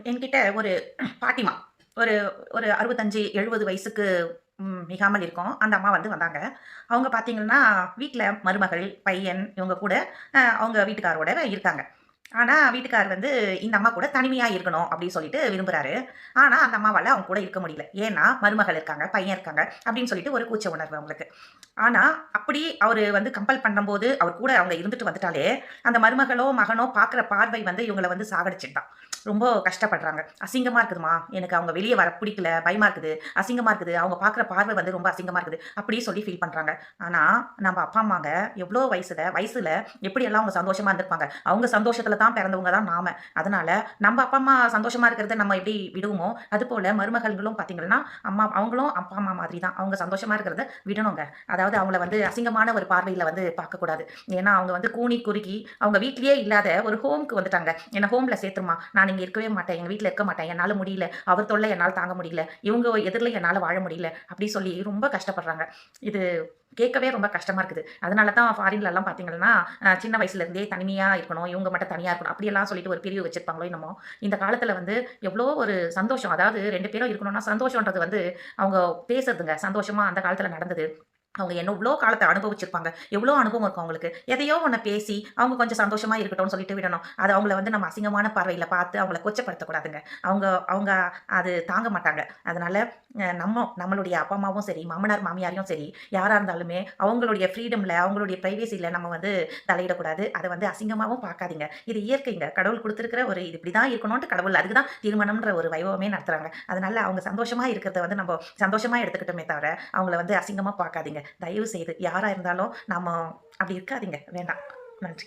என்கிட்ட ஒரு பாட்டிமா. ஒரு ஒரு 65, 70 வயசுக்கு மிகாமல் இருக்கும். அந்த அம்மா வந்தாங்க. அவங்க பார்த்தீங்கன்னா, வீட்ல மருமகள், பையன் இவங்க கூட அவங்க வீட்டுக்காரோட இருக்காங்க. ஆனா, வீட்டுக்காரர் இந்த அம்மா கூட தனிமையா இருக்கணும் அப்படின்னு சொல்லிட்டு விரும்புறாரு. ஆனா, அந்த அம்மாவால அவங்க கூட இருக்க முடியல. ஏன்னா, மருமகள் இருக்காங்க, பையன் இருக்காங்க அப்படின்னு சொல்லிட்டு ஒரு கூச்ச உணர்வு அவங்களுக்கு. ஆனா, அப்படி அவரு கம்பல் பண்ணும்போது, அவர் கூட அவங்க இருந்துட்டு வந்துட்டாலே, அந்த மருமகளோ, மகனோ பார்க்குற பார்வை இவங்கள சாகடிச்சுட்டான். ரொம்ப கஷ்டப்படுறாங்க. "அசிங்கமா இருக்குதும்மா. எனக்கு அவங்க வெளிய வர பிடிக்கல. பயமா இருக்குது. அசிங்கமா இருக்குது. அவங்க பார்க்குற பார்வை ரொம்ப அசிங்கமா இருக்குது." அப்படி சொல்லி ஃபீல் பண்றாங்க. ஆனா, நம்ம அப்பா, அம்மாங்க எவ்வளோ வயசுல எப்படியெல்லாம் அவங்க சந்தோஷமா இருந்திருப்பாங்க. அவங்க சந்தோஷத்துல தான் பிறந்தவங்க தான் நாம. அதனால நம்ம அப்பா, அம்மா சந்தோஷமா இருக்கிறத நம்ம எப்படி விடுவோமோ, அதுபோல மருமகள்களும் பார்த்தீங்கன்னா, அவங்களும் அப்பா, அம்மா மாதிரி தான். அவங்க சந்தோஷமா இருக்கிறத விடணுங்க. அதாவது அவங்கள அசிங்கமான ஒரு பார்வையில பார்க்கக்கூடாது. ஏன்னா, அவங்க கூனி குறுகி அவங்க வீட்லயே இல்லாத ஒரு ஹோம்க்கு வந்துட்டாங்க. என்ன ஹோம்ல சேர்த்துருமா. நான் இங்க இருக்கவே மாட்டேன். எங்க வீட்ல இருக்க மாட்டேன். என்னால முடியல. அவர் தொல்லை என்னால தாங்க முடியல. இவங்க எதிர்ல என்னால வாழ முடியல. அப்படி சொல்லி ரொம்ப கஷ்டப்படுறாங்க. இது கேட்கவே ரொம்ப கஷ்டமா இருக்குது. அதனால தான் ஃபாரின்லலாம் பார்த்தீங்கன்னா, சின்ன வயசுல இருந்தே தனிமையா இருக்கணும். இவங்க மட்டும் தனியா இருக்கணும். அப்படியெல்லாம் சொல்லிட்டு ஒரு பிரிவு வச்சிருப்பாங்களோ என்னமோ! இந்த காலத்துல எவ்வளோ ஒரு சந்தோஷம். அதாவது 2 பேரும் இருக்கணும்னா சந்தோஷம்ன்றது அவங்க பேசுறதுங்க. சந்தோஷமா அந்த காலத்துல நடந்தது. அவங்க எவ்வளோ காலத்த அனுபவிச்சிருப்பாங்க. எவ்வளோ அனுபவம் இருக்கும் அவங்களுக்கு. எதையோ ஒண்ண பேசி, அவங்க கொஞ்சம் சந்தோஷமா இருக்கட்டும்னு சொல்லிட்டு விடணும். அது அவங்கள நம்ம அசிங்கமான பார்வையில பார்த்து அவங்கள கொச்சப்படுத்தக்கூடாதுங்க. அவங்க அவங்க அது தாங்க மாட்டாங்க. அதனால நம்மளுடைய அப்பா, அம்மாவும் சரி, மாமனார், மாமியாரையும் சரி, யாரா இருந்தாலுமே அவங்களுடைய ஃப்ரீடம்ல, அவங்களுடைய பிரைவசில நம்ம தலையிடக்கூடாது. அத அசிங்கமாவும் பார்க்காதீங்க. இது இயற்கைங்க. கடவுள் குடுத்திருக்கிற ஒரு இது இப்படிதான் இருக்கணும்ன்ட்டு கடவுள் அதுக்கு தான் திருமணம்ன்ற ஒரு வைபவமே நடத்துறாங்க. அதனால அவங்க சந்தோஷமா இருக்கிறத நம்ம சந்தோஷமா எடுத்துக்கிட்டோமே தவிர, அவங்கள அசிங்கமா பார்க்காதீங்க. தயவு செய்து யாரா இருந்தாலும் நம்ம அப்படி இருக்காதீங்க. வேண்டாம். நன்றி.